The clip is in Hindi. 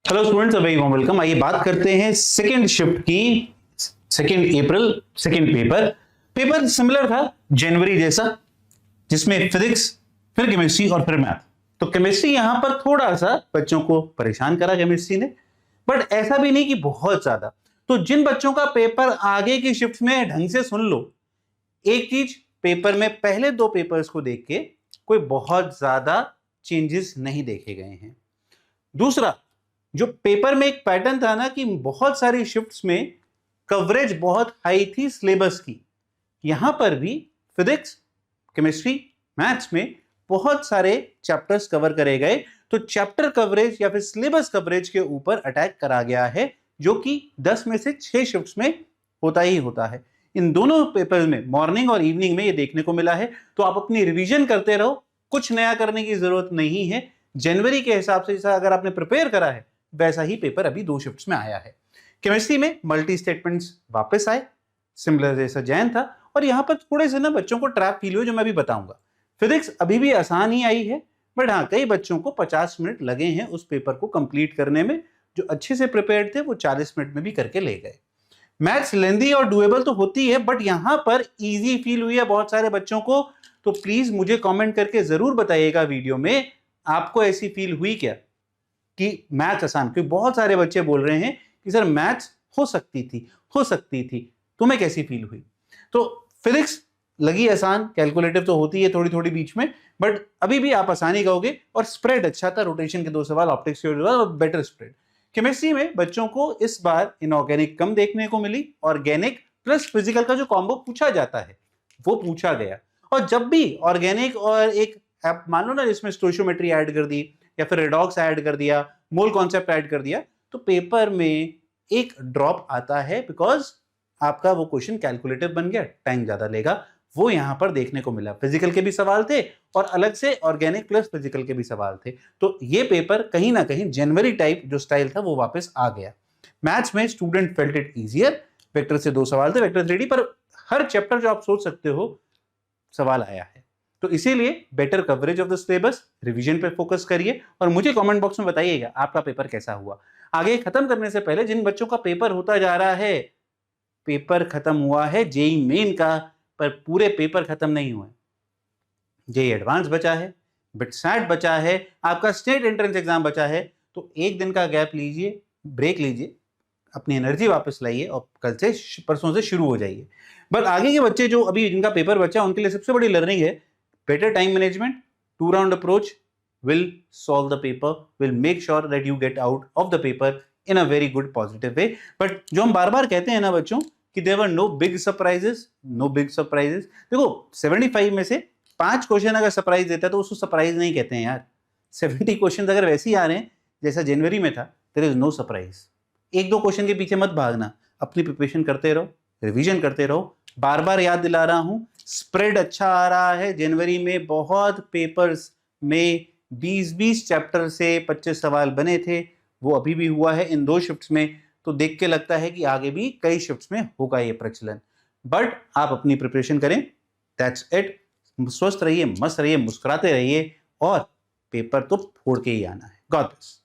Hello students, very warm welcome. आइए बात करते हैं सेकेंड शिफ्ट की। 2 अप्रैल सेकेंड पेपर सिमिलर था जनवरी जैसा, जिसमें फिजिक्स, फिर केमिस्ट्री और फिर मैथ। तो केमिस्ट्री यहां पर थोड़ा सा बच्चों को परेशान करा केमिस्ट्री ने, बट ऐसा भी नहीं कि बहुत ज्यादा। तो जिन बच्चों का पेपर आगे की शिफ्ट में ढंग से सुन लो, एक चीज, पेपर में पहले 2 पेपर्स को देख के कोई बहुत ज्यादा चेंजेस नहीं देखे गए हैं। दूसरा, जो पेपर में एक पैटर्न था ना कि बहुत सारी शिफ्ट्स में कवरेज बहुत हाई थी सिलेबस की, यहां पर भी फिजिक्स, केमिस्ट्री, मैथ्स में बहुत सारे चैप्टर्स कवर करे गए। तो चैप्टर कवरेज या फिर सिलेबस कवरेज के ऊपर अटैक करा गया है, जो कि 10 में से 6 शिफ्ट्स में होता ही होता है। इन दोनों पेपर में मॉर्निंग और इवनिंग में ये देखने को मिला है। तो आप अपनी रिवीजन करते रहो, कुछ नया करने की जरूरत नहीं है। जनवरी के हिसाब से जैसा अगर आपने प्रिपेयर करा है, वैसा ही पेपर अभी 2 शिफ्ट्स में आया है। केमिस्ट्री में मल्टी स्टेटमेंट्स वापस आए, सिमिलर जैसा जैन था, और यहां पर थोड़े से ना बच्चों को ट्रैप फील हुए, जो मैं भी बताऊंगा। फिजिक्स अभी भी आसान ही आई है, बट हाँ, कई बच्चों को 50 मिनट लगे हैं उस पेपर को कंप्लीट करने में। जो अच्छे से प्रिपेयर्ड थे वो 40 मिनट में भी करके ले गए। मैथ्स लेंदी और डुएबल तो होती है, बट यहां पर इजी फील हुई है बहुत सारे बच्चों को। तो प्लीज मुझे कमेंट करके जरूर बताइएगा वीडियो में, आपको ऐसी फील हुई क्या कि मैथ्स आसान? क्योंकि बहुत सारे बच्चे बोल रहे हैं कि सर मैथ्स हो सकती थी, तुम्हें कैसी फील हुई? तो फिजिक्स लगी आसान, कैलकुलेटिव तो होती है थोड़ी थोड़ी बीच में, बट अभी भी आप आसानी कहोगे। और स्प्रेड अच्छा था, रोटेशन के 2 सवाल, ऑप्टिक्स के 2 सवाल और बेटर स्प्रेड। केमिस्ट्री में बच्चों को इस बार इनऑर्गेनिक कम देखने को मिली, ऑर्गेनिक प्लस फिजिकल का जो कॉम्बो पूछा जाता है वो पूछा गया। और जब भी ऑर्गेनिक और एक आप मान लो ना, जिसमें स्टोइशियोमेट्री ऐड कर दी या फिर रेडॉक्स ऐड कर दिया, मोल कॉन्सेप्ट ऐड कर दिया, तो पेपर में एक ड्रॉप आता है, बिकॉज आपका वो क्वेश्चन कैलकुलेटिव बन गया, टाइम ज्यादा लेगा। वो यहां पर देखने को मिला। फिजिकल के भी सवाल थे और अलग से ऑर्गेनिक प्लस फिजिकल के भी सवाल थे। तो ये पेपर कहीं ना कहीं जनवरी टाइप जो स्टाइल था वो वापस आ गया। मैथ्स में student felt it easier, vector से 2 सवाल थे, वेक्टर 3D पर हर चैप्टर जो आप सोच सकते हो सवाल आया है। तो इसीलिए better coverage of the syllabus, revision पे फोकस करिए और मुझे कमेंट बॉक्स में बताइएगा आपका पेपर कैसा हुआ। आगे खत्म करने से पहले, जिन बच्चों का पेपर होता जा रहा है, पेपर खत्म हुआ है जेई मेन का, पर पूरे पेपर खत्म नहीं हुए। जेई एडवांस बचा है, बिटसैट बचा है, आपका स्टेट एंट्रेंस एग्जाम बचा है। तो एक दिन का गैप लीजिए, ब्रेक लीजिए, अपनी एनर्जी वापस लाइए और कल से परसों से शुरू हो जाइए। बट आगे के बच्चे जो अभी जिनका पेपर बचा, उनके लिए सबसे बड़ी लर्निंग है better time management. 2 round approach will solve the paper, will make sure that you get out of the paper in a very good positive way. But जो हम बार बार कहते हैं ना बच्चों कि there were no big surprises, no big surprises. देखो 75 में से 5 क्वेश्चन अगर सरप्राइज देता है तो उसको सरप्राइज नहीं कहते हैं यार। 70 क्वेश्चन अगर वैसे ही आ रहे हैं जैसा जनवरी में था, there is no surprise. 1-2 question के पीछे मत भागना, अपनी प्रिपरेशन करते रहो, रिवीजन करते रहो। बार बार याद दिला रहा हूं, स्प्रेड अच्छा आ रहा है। जनवरी में बहुत पेपर्स में 20-20 चैप्टर से 25 सवाल बने थे, वो अभी भी हुआ है इन 2 शिफ्ट्स में। तो देख के लगता है कि आगे भी कई शिफ्ट्स में होगा ये प्रचलन। बट आप अपनी प्रिपरेशन करें, दैट्स इट। स्वस्थ रहिए, मस्त रहिए, मुस्कुराते रहिए और पेपर तो फोड़ के ही आना है। God bless.